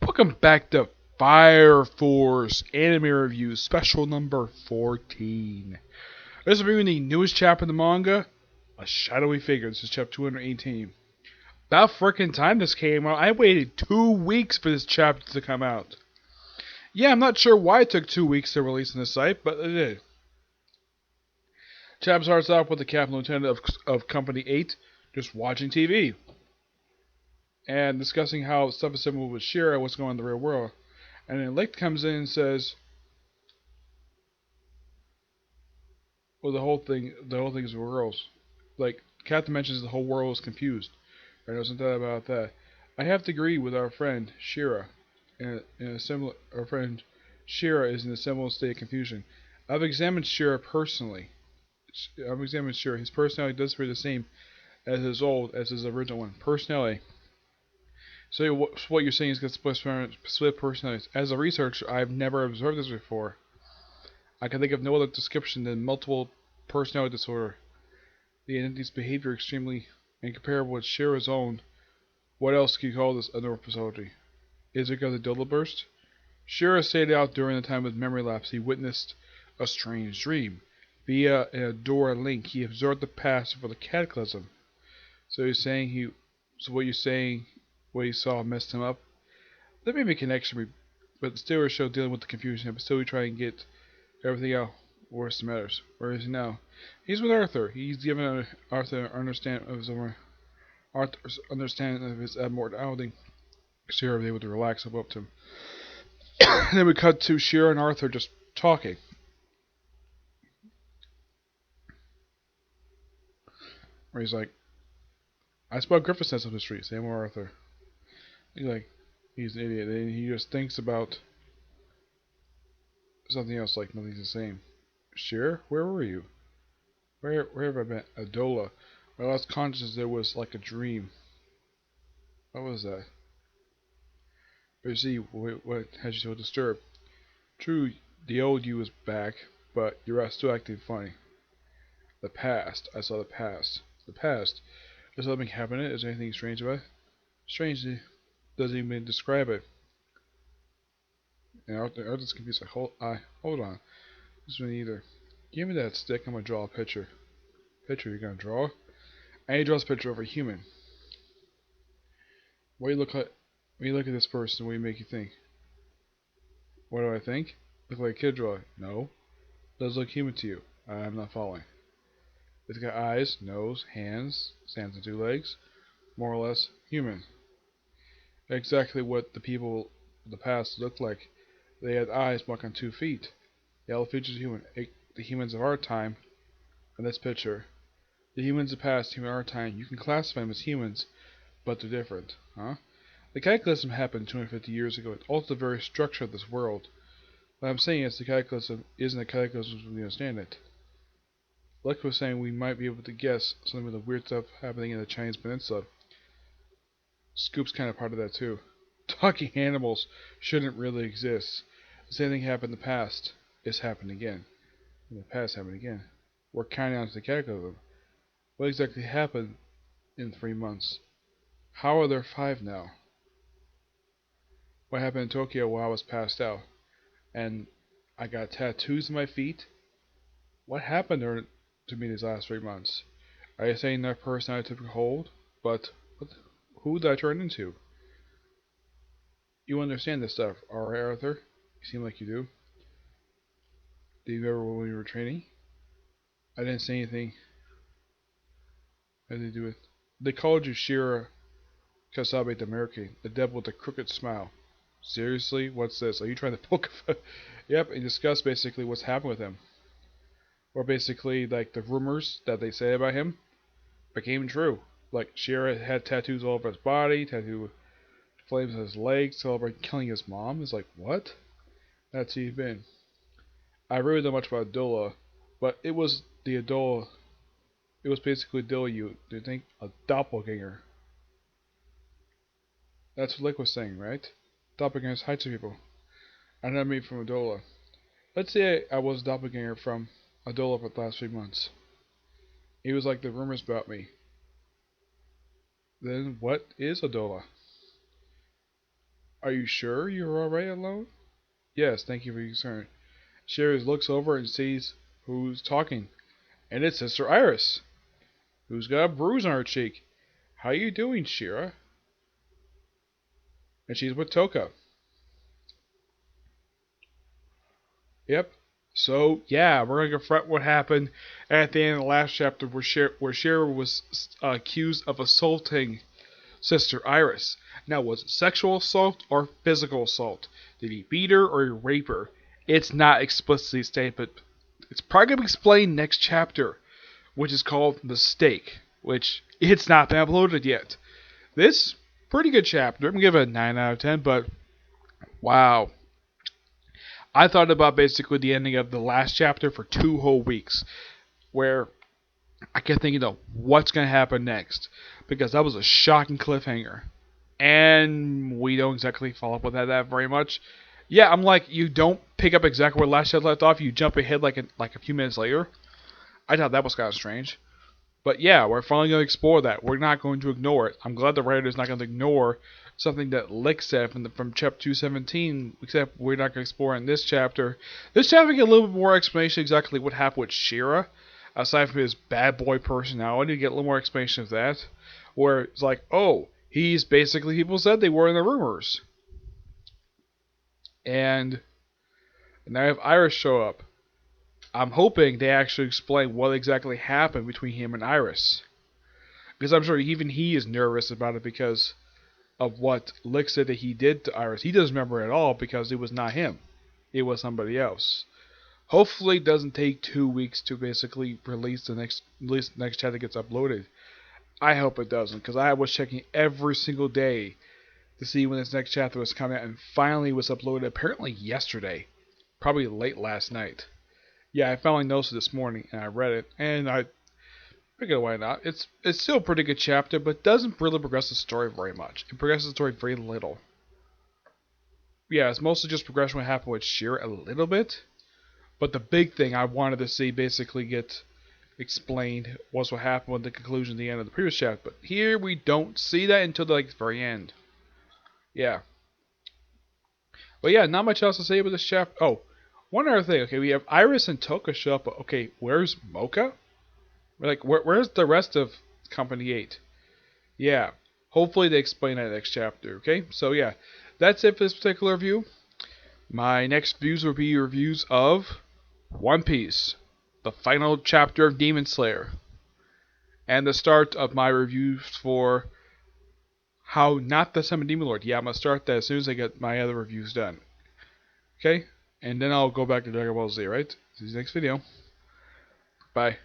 Welcome back to Fire Force Anime Review Special number 14. This is reviewing the newest chapter in the manga, A Shadowy Figure. This is chapter 218. About frickin' time this came out. I waited 2 weeks for this chapter to come out. Yeah, I'm not sure why it took 2 weeks to release on the site, but it did. Chapter starts off with the Captain Lieutenant of Company 8 just watching TV and discussing how stuff is similar with Shira, what's going on in the real world. And then Licht comes in and says, well, the whole thing is worlds. Like, Captain mentions the whole world is confused. I know something about that. I have to agree with our friend Shira. Our friend Shira is in a similar state of confusion. I've examined Shira personally. His personality does appear the same as his original one. Personality. So what you're saying is got split personalities. As a researcher, I've never observed this before. I can think of no other description than multiple personality disorder. The entity's behavior extremely incomparable with Shira's own. What else can you call this a neurophysiology? Is it because of Dildo burst? Shira stated out during the time of memory lapse he witnessed a strange dream. Via an Adora link, he observed the past for the cataclysm. So what you're saying, what he saw messed him up? There may be a connection, but still we're still dealing with the confusion, but still we try and get everything out. Worse matters. Where is he now? He's with Arthur. He's given Arthur an understanding of his abnormality. Shira was able to relax up to him. Then we cut to Shira and Arthur just talking. Where he's like, I spelled Griffith's nest up the street, same with Arthur. He's an idiot. And he just thinks about something else, like nothing's the same. Shira, where were you? Where have I been? Adola. My last consciousness there was like a dream. What was that? But you see, what has you so disturbed? True, the old you is back, but you're still acting funny. The past. I saw the past. The past. Is something happening? Is there anything strange about it? Strange doesn't even describe it. And Arthur's confused. Like, hold on. This one either. Give me that stick. I'm gonna draw a picture. Picture you're gonna draw? I need to draw this picture of a human. What do you look like? When you look at this person, what do you make you think? What do I think? Look like a kid drawing? No. Does look human to you? I'm not following. It's got eyes, nose, hands, stands on 2 legs. More or less human. Exactly what the people of the past looked like. They had eyes walk on 2 feet. The all features of human. The humans of our time, in this picture. The humans of the past, human of our time, you can classify them as humans, but they're different. Huh? The cataclysm happened 250 years ago. It altered the very structure of this world. What I'm saying is the cataclysm isn't a cataclysm as we understand it. Like was saying, we might be able to guess some of the weird stuff happening in the Chinese peninsula. Scoop's kind of part of that too. Talking animals shouldn't really exist. The same thing happened in the past. It's happened again. In the past happened again. We're counting on to the cataclysm. What exactly happened in 3 months? How are there 5 now? What happened in Tokyo while I was passed out? And I got tattoos on my feet? What happened to me these last 3 months? Are you saying that person I took a hold? But who did I turn into? You understand this stuff, alright, Arthur? You seem like you do. Did you ever when we were training? I didn't say anything. How did they do it? They called you Shira Kasabe the American, the devil with the crooked smile. Seriously? What's this? Are you trying to poke a Yep, and discuss basically what's happened with him. Or basically, like, the rumors that they say about him became true. Like, Shira had tattoos all over his body, tattoo flames on his legs, celebrating killing his mom. It's like, what? That's who you've been. I really don't know much about Adola, but it was the Adola. It was basically Adola you. Do you think? A doppelganger. That's what Lick was saying, right? Doppelgangers hide to people. I never meet from Adola. Let's say I was a doppelganger from Adola for the last 3 months. It was like the rumors about me. Then what is Adola? Are you sure you're alright alone? Yes, thank you for your concern. Sherry looks over and sees who's talking, and it's Sister Iris, who's got a bruise on her cheek. How you doing, Shira? And she's with Toka. Yep. So yeah, we're gonna confront what happened at the end of the last chapter, where Shira was accused of assaulting Sister Iris. Now, was it sexual assault or physical assault? Did he beat her or rape her? It's not explicitly stated, but it's probably gonna be explained next chapter, which is called Mistake, which it's not been uploaded yet. This pretty good chapter. I'm gonna give it a 9 out of 10, but wow. I thought about basically the ending of the last chapter for 2 whole weeks, where I kept thinking, though, what's going to happen next? Because that was a shocking cliffhanger. And we don't exactly follow up with that very much. Yeah, I'm like, you don't pick up exactly where last chapter left off, you jump ahead like a few minutes later. I thought that was kind of strange. But yeah, we're finally going to explore that. We're not going to ignore it. I'm glad the writer is not going to ignore something that Lick said from chapter 217, except we're not going to explore in this chapter. This chapter get a little bit more explanation exactly what happened with Shira, aside from his bad boy personality. You get a little more explanation of that, where it's like, oh, he's basically people said they were in the rumors, and now I have Iris show up. I'm hoping they actually explain what exactly happened between him and Iris, because I'm sure even he is nervous about it because of what Lick said that he did to Iris. He doesn't remember at all because it was not him. It was somebody else. Hopefully it doesn't take 2 weeks to basically release the next chapter gets uploaded. I hope it doesn't, because I was checking every single day to see when this next chapter was coming out, and finally was uploaded apparently yesterday. Probably late last night. Yeah, I finally noticed it this morning and I read it, and I figured why not. It's still a pretty good chapter, but doesn't really progress the story very much. It progresses the story very little. Yeah, it's mostly just progression what happened with Shira a little bit. But the big thing I wanted to see basically get explained was what happened with the conclusion at the end of the previous chapter. But here we don't see that until the very end. Yeah. But yeah, not much else to say about this chapter. Oh, one other thing. Okay, we have Iris and Toka show up. But okay, where's Mocha? Like, where's the rest of Company 8? Yeah. Hopefully they explain that next chapter, okay? So yeah, that's it for this particular review. My next views will be reviews of One Piece, the final chapter of Demon Slayer, and the start of my reviews for How Not to Summon Demon Lord. Yeah, I'm going to start that as soon as I get my other reviews done. Okay? And then I'll go back to Dragon Ball Z, right? See you next video. Bye.